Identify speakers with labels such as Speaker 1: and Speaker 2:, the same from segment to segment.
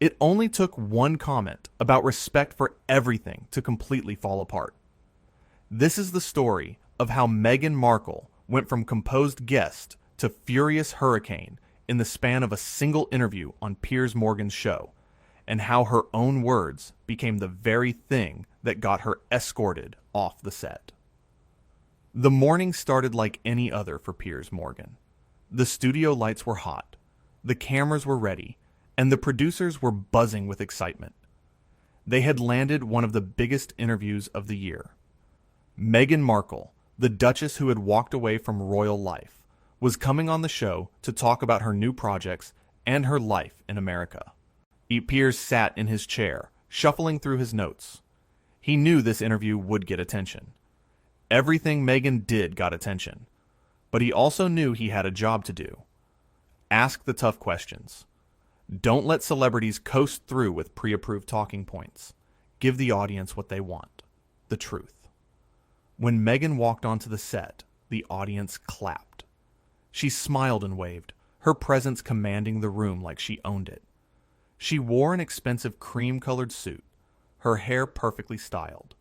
Speaker 1: It only took one comment about respect for everything to completely fall apart. This is the story of how Meghan Markle went from composed guest to furious hurricane in the span of a single interview on Piers Morgan's show, and how her own words became the very thing that got her escorted off the set. The morning started like any other for Piers Morgan. The studio lights were hot, the cameras were ready, and the producers were buzzing with excitement. They had landed one of the biggest interviews of the year. Meghan Markle, the Duchess who had walked away from royal life, was coming on the show to talk about her new projects and her life in America. Piers sat in his chair, shuffling through his notes. He knew this interview would get attention. Everything Meghan did got attention, but he also knew he had a job to do. Ask the tough questions. Don't let celebrities coast through with pre-approved talking points. Give the audience what they want, the truth. When Meghan walked onto the set, the audience clapped. She smiled and waved, her presence commanding the room like she owned it. She wore an expensive cream-colored suit, her hair perfectly styled,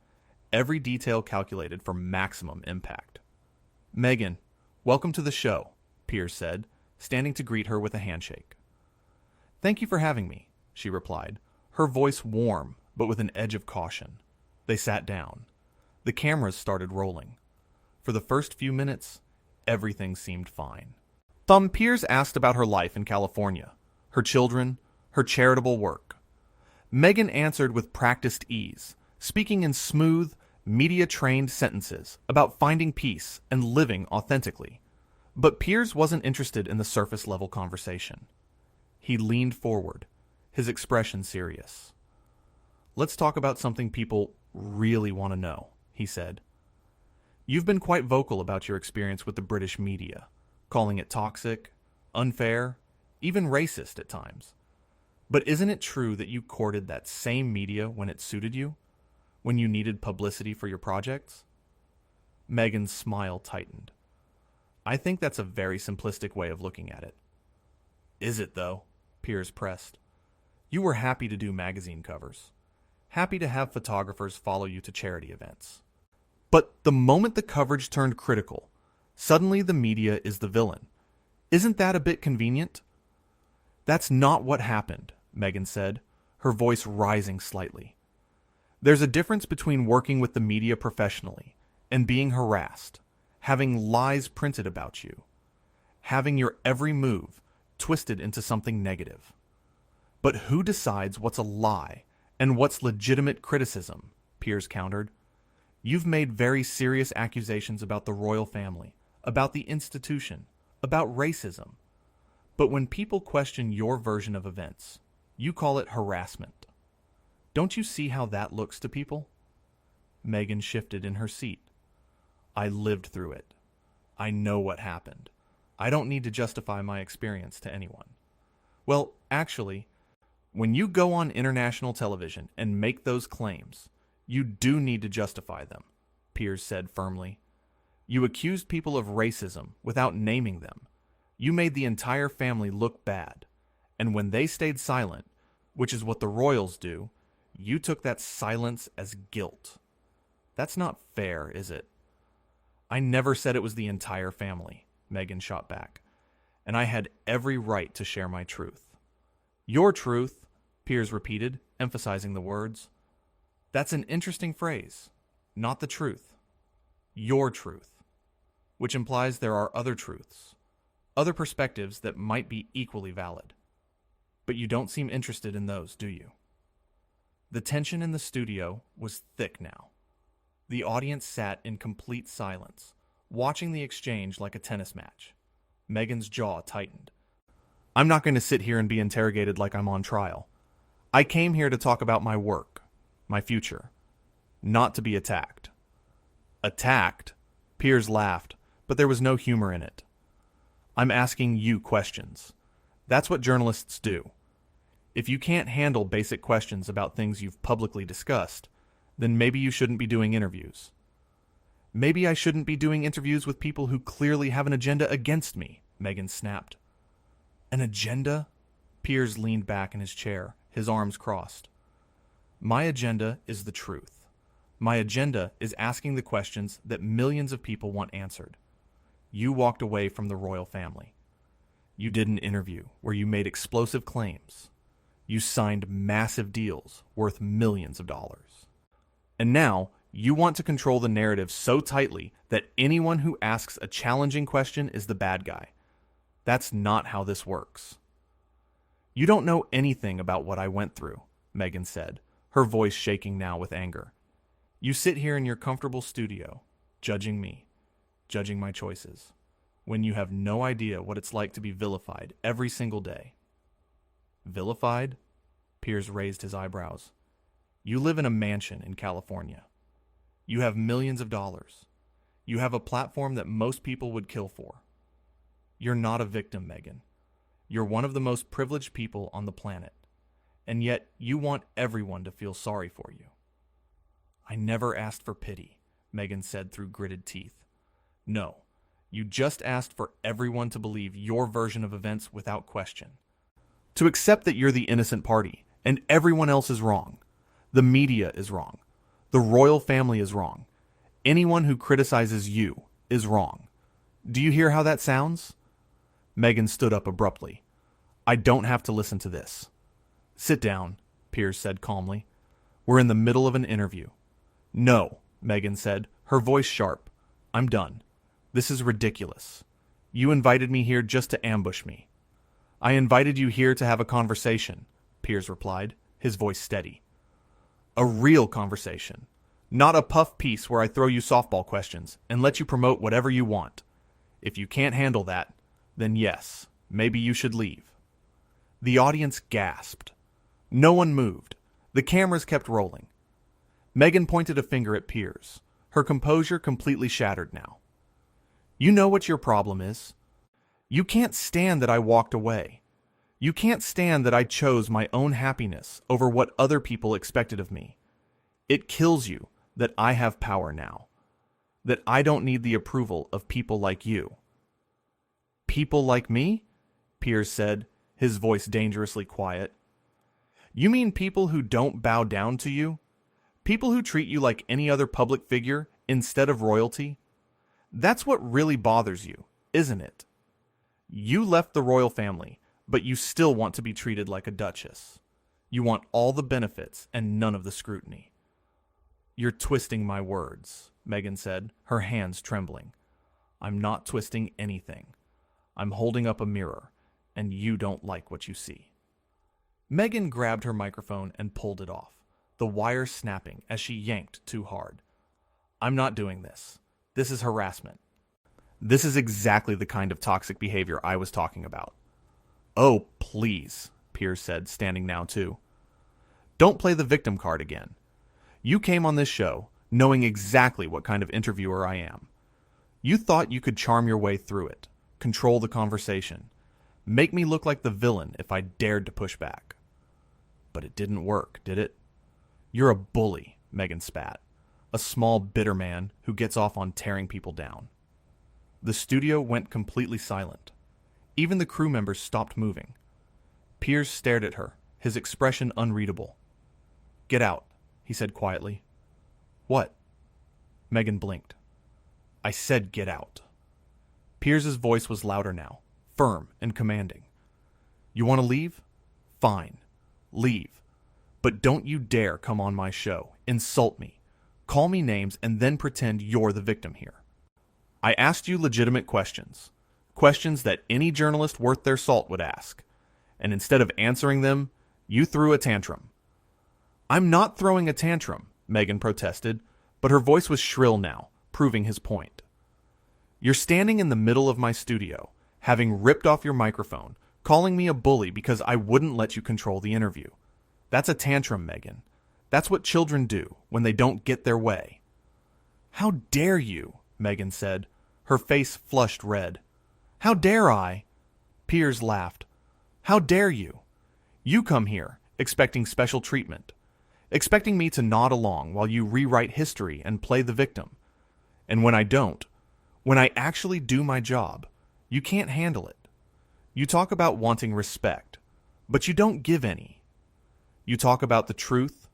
Speaker 1: every detail calculated for maximum impact. "Meghan, welcome to the show," Piers said, standing to greet her with a handshake. "Thank you for having me," she replied, her voice warm but with an edge of caution. They sat down. The cameras started rolling. For the first few minutes, everything seemed fine. Piers asked about her life in California, her children, her charitable work. Meghan answered with practiced ease, speaking in smooth, media-trained sentences about finding peace and living authentically. But Piers wasn't interested in the surface-level conversation. He leaned forward, his expression serious. "Let's talk about something people really want to know," he said. "You've been quite vocal about your experience with the British media, calling it toxic, unfair, even racist at times. But isn't it true that you courted that same media when it suited you? When you needed publicity for your projects?" Meghan's smile tightened. "I think that's a very simplistic way of looking at it." "Is it, though?" Piers pressed. "You were happy to do magazine covers. Happy to have photographers follow you to charity events. But the moment the coverage turned critical, suddenly the media is the villain. Isn't that a bit convenient?" "That's not what happened," Meghan said, her voice rising slightly. "There's a difference between working with the media professionally and being harassed, having lies printed about you, having your every move twisted into something negative. But who decides what's a lie and what's legitimate criticism?" Piers countered. "You've made very serious accusations about the royal family, about the institution, about racism. But when people question your version of events, you call it harassment. Don't you see how that looks to people?" Meghan shifted in her seat. "I lived through it. I know what happened. I don't need to justify my experience to anyone." "Well, actually, when you go on international television and make those claims, you do need to justify them," Piers said firmly. "You accused people of racism without naming them. You made the entire family look bad. And when they stayed silent, which is what the royals do, you took that silence as guilt. That's not fair, is it?" "I never said it was the entire family," Meghan shot back. "And I had every right to share my truth." "Your truth," Piers repeated, emphasizing the words. "That's an interesting phrase. Not the truth. Your truth. Which implies there are other truths, other perspectives that might be equally valid. But you don't seem interested in those, do you?" The tension in the studio was thick now. The audience sat in complete silence, watching the exchange like a tennis match. Meghan's jaw tightened. "I'm not going to sit here and be interrogated like I'm on trial. I came here to talk about my work, my future, not to be attacked." "Attacked?" Piers laughed, but there was no humor in it. "I'm asking you questions. That's what journalists do. If you can't handle basic questions about things you've publicly discussed, then maybe you shouldn't be doing interviews." "Maybe I shouldn't be doing interviews with people who clearly have an agenda against me," Meghan snapped. "An agenda?" Piers leaned back in his chair, his arms crossed. My agenda is the truth. My agenda is asking the questions that millions of people want answered. You walked away from the royal family. You did an interview where you made explosive claims. You signed massive deals worth millions of dollars. And now, you want to control the narrative so tightly that anyone who asks a challenging question is the bad guy. That's not how this works. You don't know anything about what I went through, Meghan said, her voice shaking now with anger. You sit here in your comfortable studio, judging me, judging my choices, when you have no idea what it's like to be vilified every single day. Vilified? Piers raised his eyebrows. You live in a mansion in California. You have millions of dollars. You have a platform that most people would kill for. You're not a victim, Meghan. You're one of the most privileged people on the planet. And yet, you want everyone to feel sorry for you. I never asked for pity, Meghan said through gritted teeth. No, you just asked for everyone to believe your version of events without question. To accept that you're the innocent party, and everyone else is wrong. The media is wrong. The royal family is wrong. Anyone who criticizes you is wrong. Do you hear how that sounds? Meghan stood up abruptly. I don't have to listen to this. Sit down, Piers said calmly. We're in the middle of an interview. No, Meghan said, her voice sharp. I'm done. This is ridiculous. You invited me here just to ambush me. I invited you here to have a conversation, Piers replied, his voice steady. A real conversation. Not a puff piece where I throw you softball questions and let you promote whatever you want. If you can't handle that, then yes, maybe you should leave. The audience gasped. No one moved. The cameras kept rolling. Meghan pointed a finger at Piers, her composure completely shattered now. You know what your problem is. You can't stand that I walked away. You can't stand that I chose my own happiness over what other people expected of me. It kills you that I have power now, that I don't need the approval of people like you. People like me? Piers said, his voice dangerously quiet. You mean people who don't bow down to you? People who treat you like any other public figure instead of royalty? That's what really bothers you, isn't it? You left the royal family, but you still want to be treated like a duchess. You want all the benefits and none of the scrutiny. You're twisting my words, Meghan said, her hands trembling. I'm not twisting anything. I'm holding up a mirror, and you don't like what you see. Meghan grabbed her microphone and pulled it off, the wire snapping as she yanked too hard. I'm not doing this. This is harassment. This is exactly the kind of toxic behavior I was talking about. Oh, please, Piers said, standing now too. Don't play the victim card again. You came on this show knowing exactly what kind of interviewer I am. You thought you could charm your way through it, control the conversation, make me look like the villain if I dared to push back. But it didn't work, did it? You're a bully, Meghan spat, a small, bitter man who gets off on tearing people down. The studio went completely silent. Even the crew members stopped moving. Piers stared at her, his expression unreadable. Get out, he said quietly. What? Meghan blinked. I said get out. Piers's voice was louder now, firm and commanding. You want to leave? Fine. Leave. But don't you dare come on my show, insult me, call me names, and then pretend you're the victim here. I asked you legitimate questions, questions that any journalist worth their salt would ask, and instead of answering them, you threw a tantrum. I'm not throwing a tantrum, Meghan protested, but her voice was shrill now, proving his point. You're standing in the middle of my studio, having ripped off your microphone, calling me a bully because I wouldn't let you control the interview. That's a tantrum, Meghan. That's what children do when they don't get their way. How dare you, Meghan said, her face flushed red. How dare I? Piers laughed. How dare you? You come here, expecting special treatment, expecting me to nod along while you rewrite history and play the victim. And when I don't, when I actually do my job, you can't handle it. You talk about wanting respect, but you don't give any. You talk about the truth.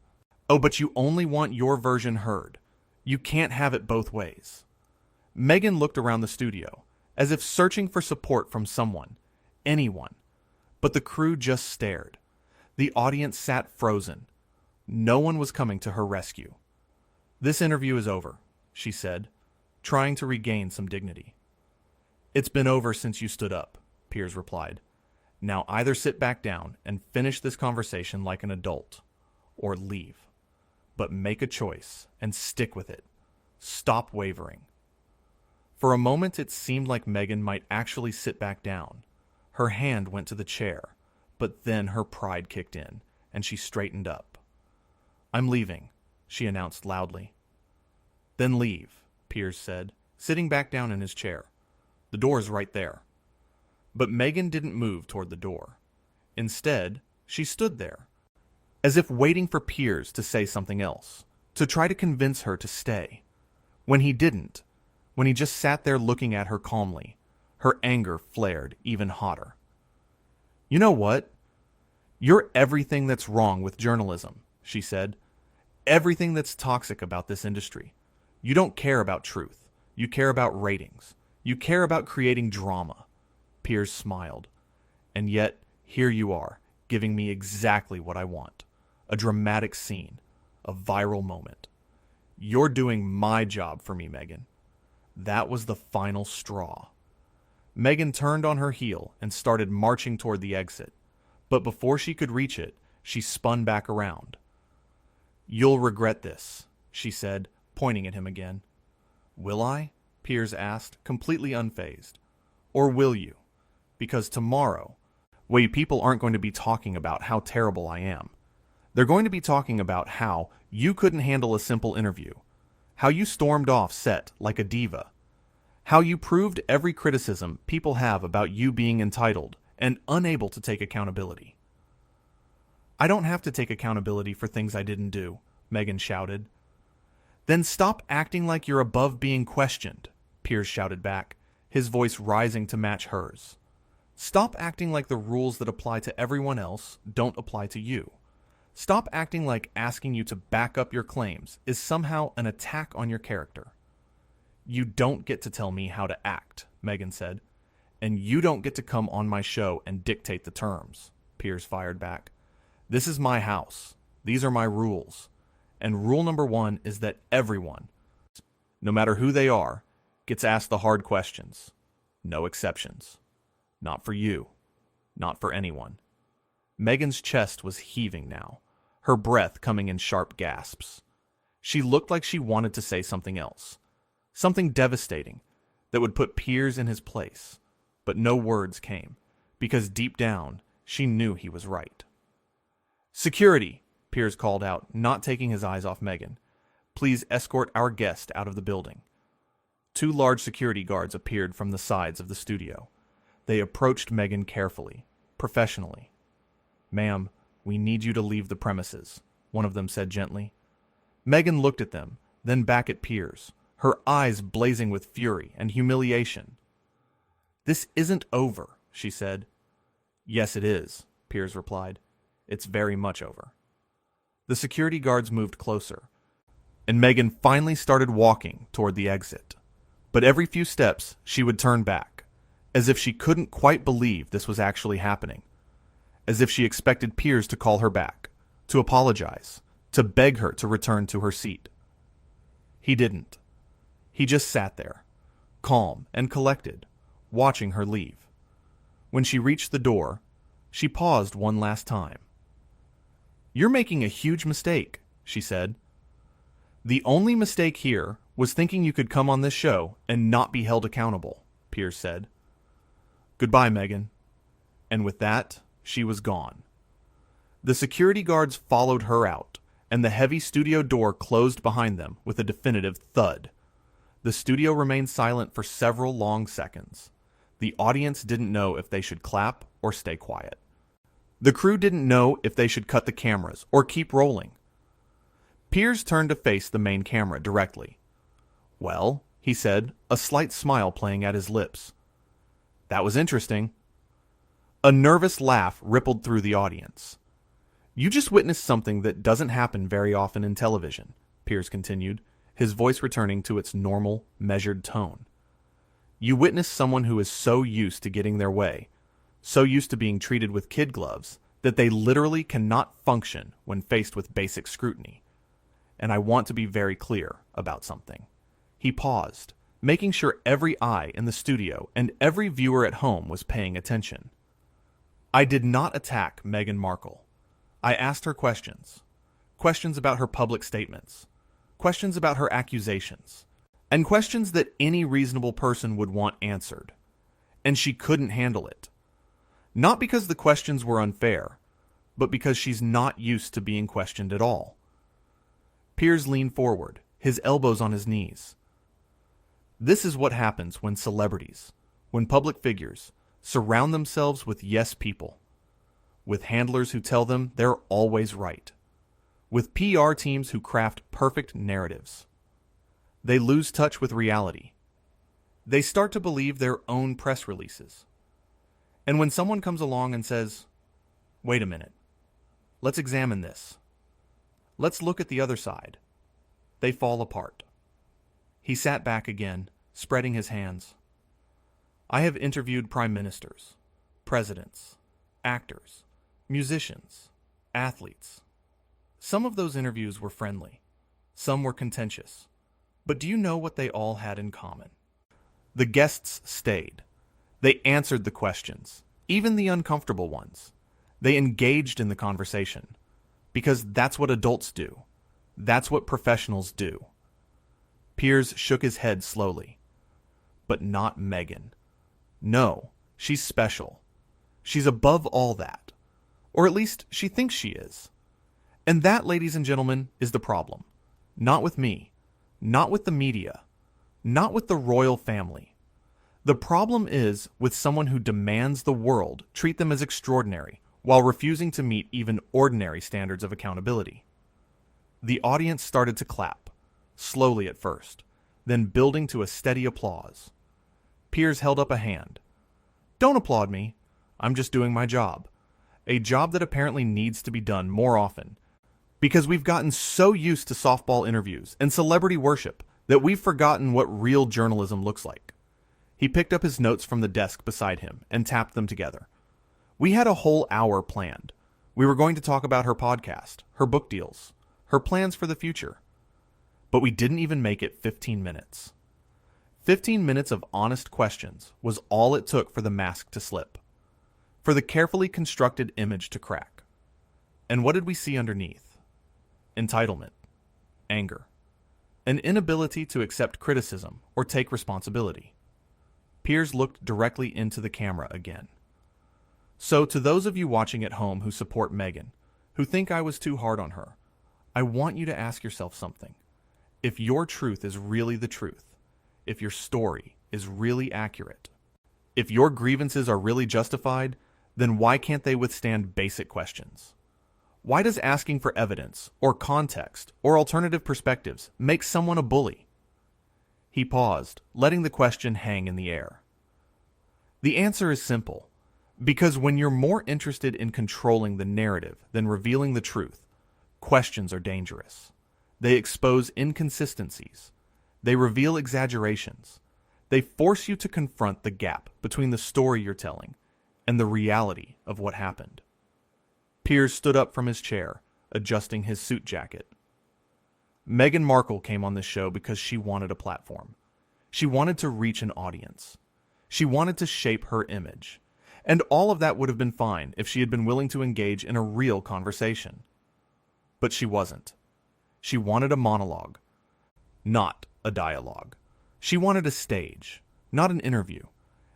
Speaker 1: Oh, but you only want your version heard. You can't have it both ways. Meghan looked around the studio, as if searching for support from someone, anyone. But the crew just stared. The audience sat frozen. No one was coming to her rescue. "This interview is over," she said, trying to regain some dignity. "It's been over since you stood up," Piers replied. "Now either sit back down and finish this conversation like an adult, or leave. But make a choice and stick with it. Stop wavering." For a moment it seemed like Meghan might actually sit back down. Her hand went to the chair, but then her pride kicked in, and she straightened up. "I'm leaving," she announced loudly. "Then leave," Piers said, sitting back down in his chair. "The door's right there." But Meghan didn't move toward the door. Instead, she stood there, as if waiting for Piers to say something else, to try to convince her to stay. When he didn't, when he just sat there looking at her calmly, her anger flared even hotter. "You know what? You're everything that's wrong with journalism," she said. "Everything that's toxic about this industry. You don't care about truth. You care about ratings. You care about creating drama." Piers smiled. "And yet, here you are, giving me exactly what I want. A dramatic scene. A viral moment. You're doing my job for me, Meghan." That was the final straw. Meghan turned on her heel and started marching toward the exit. But before she could reach it, she spun back around. "You'll regret this," she said, pointing at him again. "Will I?" Piers asked, completely unfazed. "Or will you? Because tomorrow, people aren't going to be talking about how terrible I am. They're going to be talking about how you couldn't handle a simple interview, how you stormed off set like a diva, how you proved every criticism people have about you being entitled and unable to take accountability." "I don't have to take accountability for things I didn't do," Meghan shouted. "Then stop acting like you're above being questioned," Piers shouted back, his voice rising to match hers. "Stop acting like the rules that apply to everyone else don't apply to you. Stop acting like asking you to back up your claims is somehow an attack on your character." "You don't get to tell me how to act," Meghan said. "And you don't get to come on my show and dictate the terms," Piers fired back. "This is my house. These are my rules. And rule number 1 is that everyone, no matter who they are, gets asked the hard questions. No exceptions. Not for you. Not for anyone." Meghan's chest was heaving now, her breath coming in sharp gasps. She looked like she wanted to say something else, something devastating that would put Piers in his place, but no words came, because deep down, she knew he was right. "Security," Piers called out, not taking his eyes off Meghan. "Please escort our guest out of the building." 2 large security guards appeared from the sides of the studio. They approached Meghan carefully, professionally. "Ma'am, we need you to leave the premises," one of them said gently. Meghan looked at them, then back at Piers, her eyes blazing with fury and humiliation. "This isn't over," she said. "Yes, it is," Piers replied. "It's very much over." The security guards moved closer, and Meghan finally started walking toward the exit. But every few steps, she would turn back, as if she couldn't quite believe this was actually happening, as if she expected Piers to call her back, to apologize, to beg her to return to her seat. He didn't. He just sat there, calm and collected, watching her leave. When she reached the door, she paused one last time. "You're making a huge mistake," she said. "The only mistake here was thinking you could come on this show and not be held accountable," Piers said. "Goodbye, Meghan." And with that, she was gone. The security guards followed her out, and the heavy studio door closed behind them with a definitive thud. The studio remained silent for several long seconds. The audience didn't know if they should clap or stay quiet. The crew didn't know if they should cut the cameras or keep rolling. Piers turned to face the main camera directly. "Well," he said, a slight smile playing at his lips. "That was interesting." A nervous laugh rippled through the audience. You just witnessed something that doesn't happen very often in television, Piers continued, his voice returning to its normal, measured tone. You witnessed someone who is so used to getting their way, so used to being treated with kid gloves, that they literally cannot function when faced with basic scrutiny. And I want to be very clear about something. He paused, making sure every eye in the studio and every viewer at home was paying attention. I did not attack Meghan Markle. I asked her questions. Questions about her public statements. Questions about her accusations. And questions that any reasonable person would want answered. And she couldn't handle it. Not because the questions were unfair, but because she's not used to being questioned at all. Piers leaned forward, his elbows on his knees. This is what happens when celebrities, when public figures, surround themselves with yes people, with handlers who tell them they're always right, with PR teams who craft perfect narratives. They lose touch with reality. They start to believe their own press releases. And when someone comes along and says, "Wait a minute, let's examine this. Let's look at the other side," they fall apart. He sat back again, spreading his hands. I have interviewed prime ministers, presidents, actors, musicians, athletes. Some of those interviews were friendly. Some were contentious. But do you know what they all had in common? The guests stayed. They answered the questions, even the uncomfortable ones. They engaged in the conversation, because that's what adults do. That's what professionals do. Piers shook his head slowly. But not Meghan. No, she's special. She's above all that. Or at least she thinks she is. And that, ladies and gentlemen, is the problem. Not with me. Not with the media. Not with the royal family. The problem is with someone who demands the world treat them as extraordinary while refusing to meet even ordinary standards of accountability. The audience started to clap, slowly at first, then building to a steady applause. Piers held up a hand. Don't applaud me. I'm just doing my job. A job that apparently needs to be done more often, because we've gotten so used to softball interviews and celebrity worship that we've forgotten what real journalism looks like. He picked up his notes from the desk beside him and tapped them together. We had a whole hour planned. We were going to talk about her podcast, her book deals, her plans for the future. But we didn't even make it 15 minutes. 15 minutes of honest questions was all it took for the mask to slip, for the carefully constructed image to crack. And what did we see underneath? Entitlement, anger, an inability to accept criticism or take responsibility. Piers looked directly into the camera again. So to those of you watching at home who support Meghan, who think I was too hard on her, I want you to ask yourself something. If your truth is really the truth, if your story is really accurate, if your grievances are really justified, then why can't they withstand basic questions? Why does asking for evidence, or context, or alternative perspectives make someone a bully? He paused, letting the question hang in the air. The answer is simple. Because when you're more interested in controlling the narrative than revealing the truth, questions are dangerous. They expose inconsistencies. They reveal exaggerations. They force you to confront the gap between the story you're telling and the reality of what happened. Piers stood up from his chair, adjusting his suit jacket. Meghan Markle came on this show because she wanted a platform. She wanted to reach an audience. She wanted to shape her image. And all of that would have been fine if she had been willing to engage in a real conversation. But she wasn't. She wanted a monologue, not a dialogue. She wanted a stage, not an interview.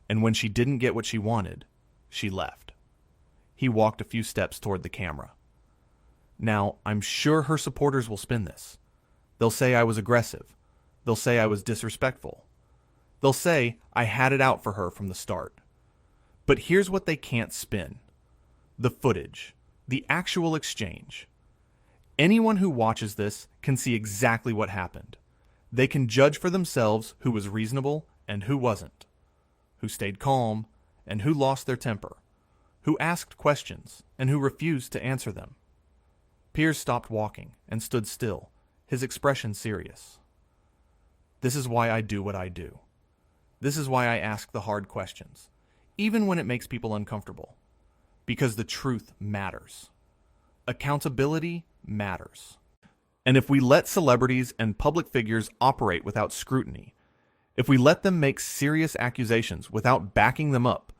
Speaker 1: And when she didn't get what she wanted, she left. He walked a few steps toward the camera. Now, I'm sure her supporters will spin this. They'll say I was aggressive. They'll say I was disrespectful. They'll say I had it out for her from the start. But here's what they can't spin. The footage. The actual exchange. Anyone who watches this can see exactly what happened. They can judge for themselves who was reasonable and who wasn't. Who stayed calm and who lost their temper. Who asked questions and who refused to answer them. Piers stopped walking and stood still, his expression serious. This is why I do what I do. This is why I ask the hard questions, even when it makes people uncomfortable. Because the truth matters. Accountability matters. And if we let celebrities and public figures operate without scrutiny, if we let them make serious accusations without backing them up,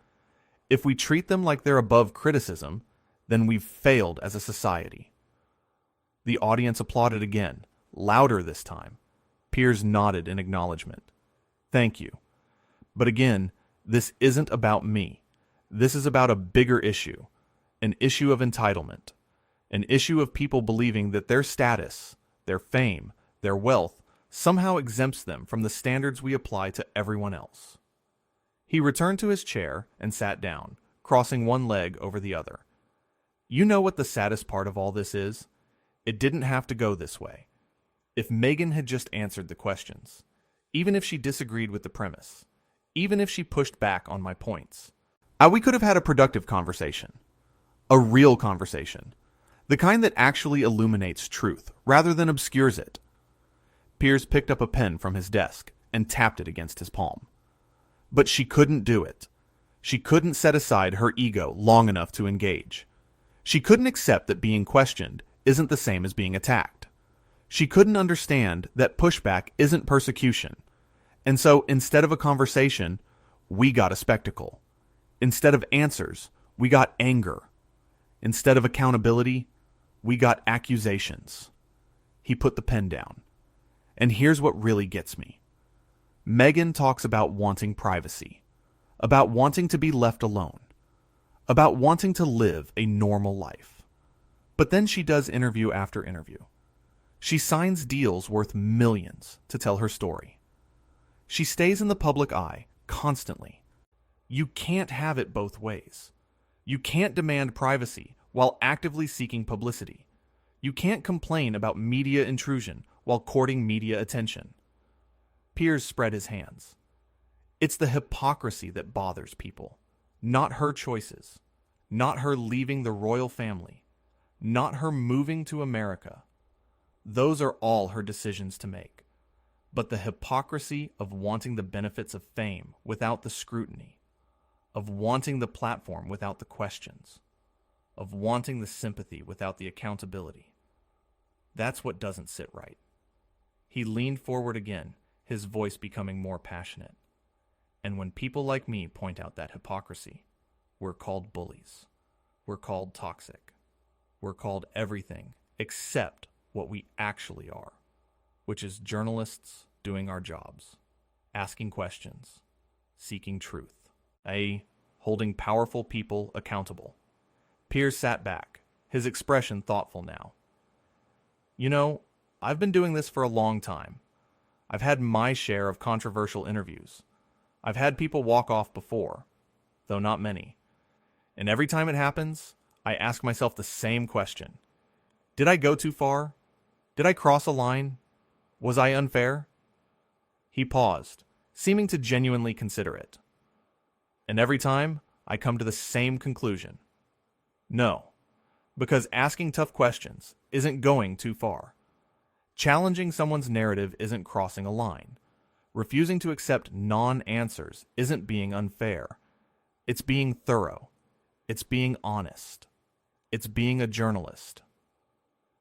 Speaker 1: if we treat them like they're above criticism, then we've failed as a society. The audience applauded again, louder this time. Piers nodded in acknowledgement. Thank you. But again, this isn't about me. This is about a bigger issue, an issue of entitlement, an issue of people believing that their status, their fame, their wealth somehow exempts them from the standards we apply to everyone else. He returned to his chair and sat down, crossing one leg over the other. You know what the saddest part of all this is? It didn't have to go this way. If Meghan had just answered the questions, even if she disagreed with the premise, even if she pushed back on my points, we could have had a productive conversation. A real conversation. The kind that actually illuminates truth, rather than obscures it. Piers picked up a pen from his desk and tapped it against his palm. But she couldn't do it. She couldn't set aside her ego long enough to engage. She couldn't accept that being questioned isn't the same as being attacked. She couldn't understand that pushback isn't persecution. And so instead of a conversation, we got a spectacle. Instead of answers, we got anger. Instead of accountability, we got accusations. He put the pen down. And here's what really gets me. Meghan talks about wanting privacy, about wanting to be left alone, about wanting to live a normal life. But then she does interview after interview. She signs deals worth millions to tell her story. She stays in the public eye constantly. You can't have it both ways. You can't demand privacy while actively seeking publicity. You can't complain about media intrusion while courting media attention. Piers spread his hands. It's the hypocrisy that bothers people, not her choices, not her leaving the royal family, not her moving to America. Those are all her decisions to make. But the hypocrisy of wanting the benefits of fame without the scrutiny, of wanting the platform without the questions, of wanting the sympathy without the accountability. That's what doesn't sit right. He leaned forward again, his voice becoming more passionate. And when people like me point out that hypocrisy, we're called bullies. We're called toxic. We're called everything except what we actually are, which is journalists doing our jobs, asking questions, seeking truth, holding powerful people accountable. Piers sat back, his expression thoughtful now. You know, I've been doing this for a long time. I've had my share of controversial interviews. I've had people walk off before, though not many. And every time it happens, I ask myself the same question. Did I go too far? Did I cross a line? Was I unfair? He paused, seeming to genuinely consider it. And every time, I come to the same conclusion. No, because asking tough questions isn't going too far. Challenging someone's narrative isn't crossing a line. Refusing to accept non-answers isn't being unfair. It's being thorough. It's being honest. It's being a journalist.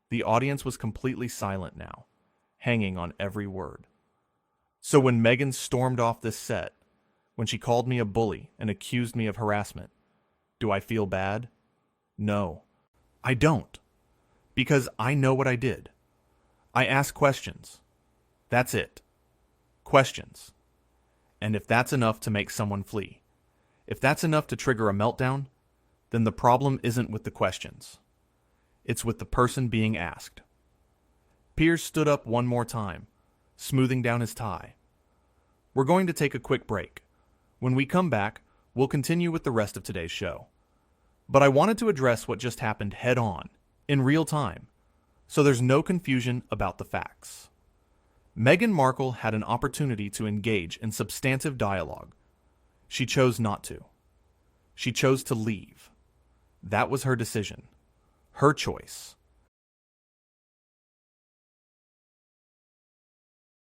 Speaker 1: The audience was completely silent now, hanging on every word. So when Meghan stormed off this set, when she called me a bully and accused me of harassment, do I feel bad? No, I don't. Because I know what I did. I asked questions. That's it. Questions. And if that's enough to make someone flee, if that's enough to trigger a meltdown, then the problem isn't with the questions. It's with the person being asked. Piers stood up one more time, smoothing down his tie. We're going to take a quick break. When we come back, we'll continue with the rest of today's show. But I wanted to address what just happened head on, in real time, so there's no confusion about the facts. Meghan Markle had an opportunity to engage in substantive dialogue. She chose not to. She chose to leave. That was her decision. Her choice.